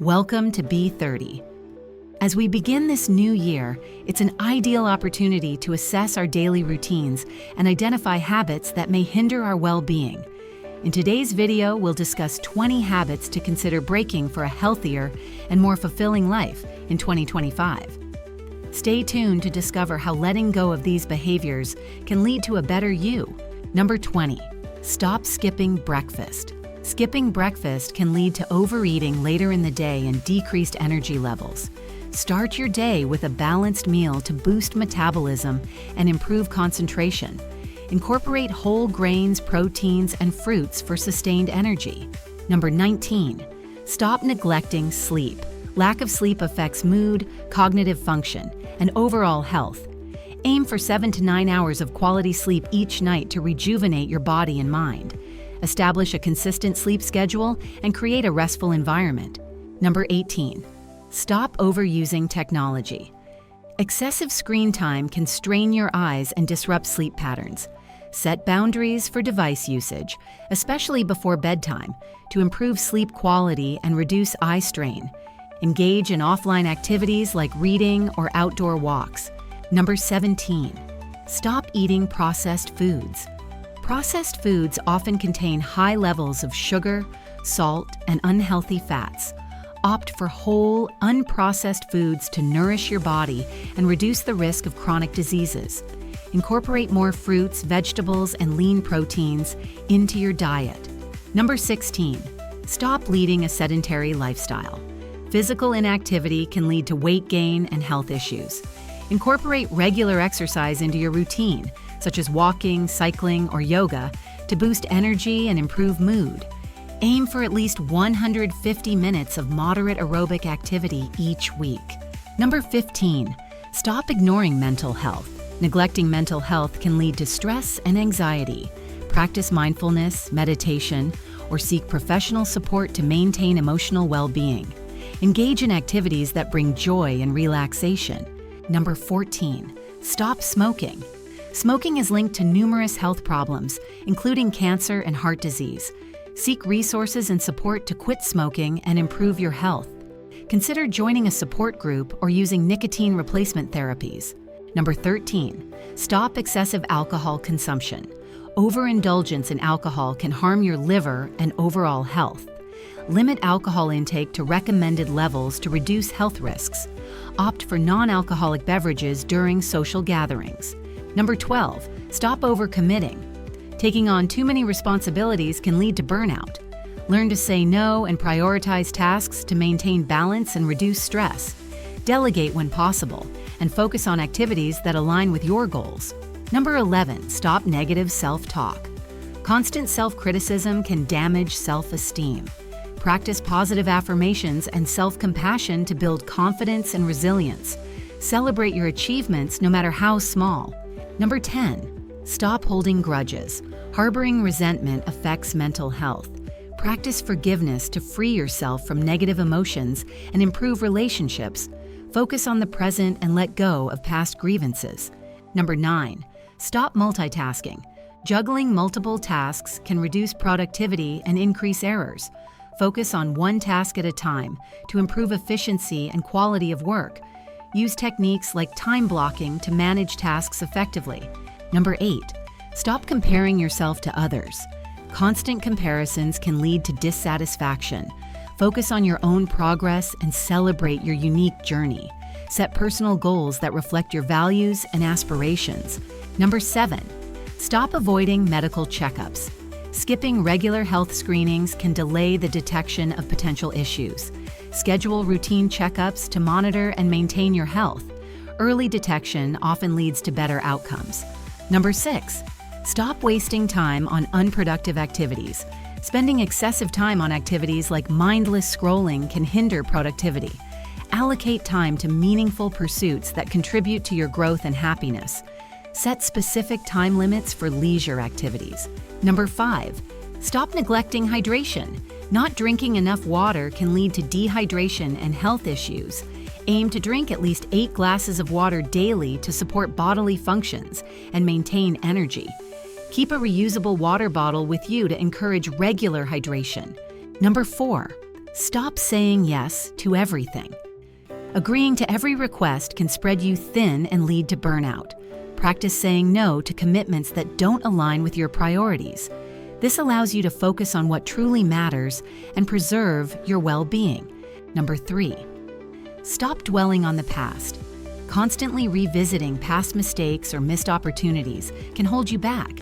Welcome to B30. As we begin this new year, it's an ideal opportunity to assess our daily routines and identify habits that may hinder our well-being. In today's video, we'll discuss 20 habits to consider breaking for a healthier and more fulfilling life in 2025. Stay tuned to discover how letting go of these behaviors can lead to a better you. Number 20, stop skipping breakfast. Skipping breakfast can lead to overeating later in the day and decreased energy levels. Start your day with a balanced meal to boost metabolism and improve concentration. Incorporate whole grains, proteins, and fruits for sustained energy. Number 19, stop neglecting sleep. Lack of sleep affects mood, cognitive function, and overall health. Aim for 7 to 9 hours of quality sleep each night to rejuvenate your body and mind. Establish a consistent sleep schedule and create a restful environment. Number 18, stop overusing technology. Excessive screen time can strain your eyes and disrupt sleep patterns. Set boundaries for device usage, especially before bedtime, to improve sleep quality and reduce eye strain. Engage in offline activities like reading or outdoor walks. Number 17, stop eating processed foods. Processed foods often contain high levels of sugar, salt, and unhealthy fats. Opt for whole, unprocessed foods to nourish your body and reduce the risk of chronic diseases. Incorporate more fruits, vegetables, and lean proteins into your diet. Number 16, stop leading a sedentary lifestyle. Physical inactivity can lead to weight gain and health issues. Incorporate regular exercise into your routine, such as walking, cycling, or yoga, to boost energy and improve mood. Aim for at least 150 minutes of moderate aerobic activity each week. Number 15, stop ignoring mental health. Neglecting mental health can lead to stress and anxiety. Practice mindfulness, meditation, or seek professional support to maintain emotional well-being. Engage in activities that bring joy and relaxation. Number 14, stop smoking. Smoking is linked to numerous health problems, including cancer and heart disease. Seek resources and support to quit smoking and improve your health. Consider joining a support group or using nicotine replacement therapies. Number 13, stop excessive alcohol consumption. Overindulgence in alcohol can harm your liver and overall health. Limit alcohol intake to recommended levels to reduce health risks. Opt for non-alcoholic beverages during social gatherings. Number 12, stop overcommitting. Taking on too many responsibilities can lead to burnout. Learn to say no and prioritize tasks to maintain balance and reduce stress. Delegate when possible and focus on activities that align with your goals. Number 11, stop negative self-talk. Constant self-criticism can damage self-esteem. Practice positive affirmations and self-compassion to build confidence and resilience. Celebrate your achievements no matter how small. Number 10, stop holding grudges. Harboring resentment affects mental health. Practice forgiveness to free yourself from negative emotions and improve relationships. Focus on the present and let go of past grievances. Number 9, stop multitasking. Juggling multiple tasks can reduce productivity and increase errors. Focus on one task at a time to improve efficiency and quality of work. Use techniques like time blocking to manage tasks effectively. Number 8, stop comparing yourself to others. Constant comparisons can lead to dissatisfaction. Focus on your own progress and celebrate your unique journey. Set personal goals that reflect your values and aspirations. Number 7, stop avoiding medical checkups. Skipping regular health screenings can delay the detection of potential issues. Schedule routine checkups to monitor and maintain your health. Early detection often leads to better outcomes. Number 6, stop wasting time on unproductive activities. Spending excessive time on activities like mindless scrolling can hinder productivity. Allocate time to meaningful pursuits that contribute to your growth and happiness. Set specific time limits for leisure activities. Number 5, stop neglecting hydration. Not drinking enough water can lead to dehydration and health issues. Aim to drink at least 8 glasses of water daily to support bodily functions and maintain energy. Keep a reusable water bottle with you to encourage regular hydration. Number 4, Stop saying yes to everything. Agreeing to every request can spread you thin and lead to burnout. Practice saying no to commitments that don't align with your priorities. This allows you to focus on what truly matters and preserve your well-being. Number 3, stop dwelling on the past. Constantly revisiting past mistakes or missed opportunities can hold you back.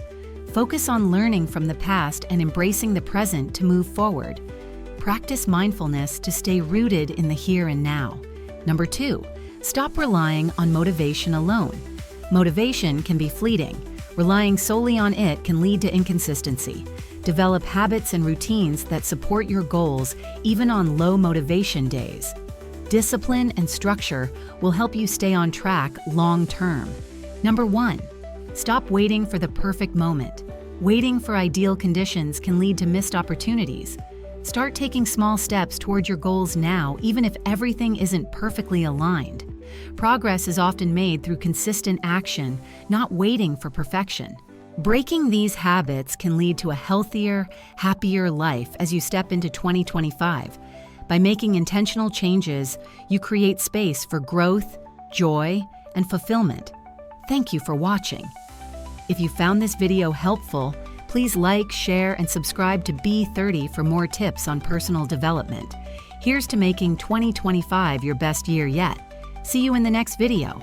Focus on learning from the past and embracing the present to move forward. Practice mindfulness to stay rooted in the here and now. Number 2, stop relying on motivation alone. Motivation can be fleeting. Relying solely on it can lead to inconsistency. Develop habits and routines that support your goals even on low motivation days. Discipline and structure will help you stay on track long term. Number 1, stop waiting for the perfect moment. Waiting for ideal conditions can lead to missed opportunities. Start taking small steps toward your goals now, even if everything isn't perfectly aligned. Progress is often made through consistent action, not waiting for perfection. Breaking these habits can lead to a healthier, happier life as you step into 2025. By making intentional changes, you create space for growth, joy, and fulfillment. Thank you for watching. If you found this video helpful, please like, share, and subscribe to B30 for more tips on personal development. Here's to making 2025 your best year yet. See you in the next video.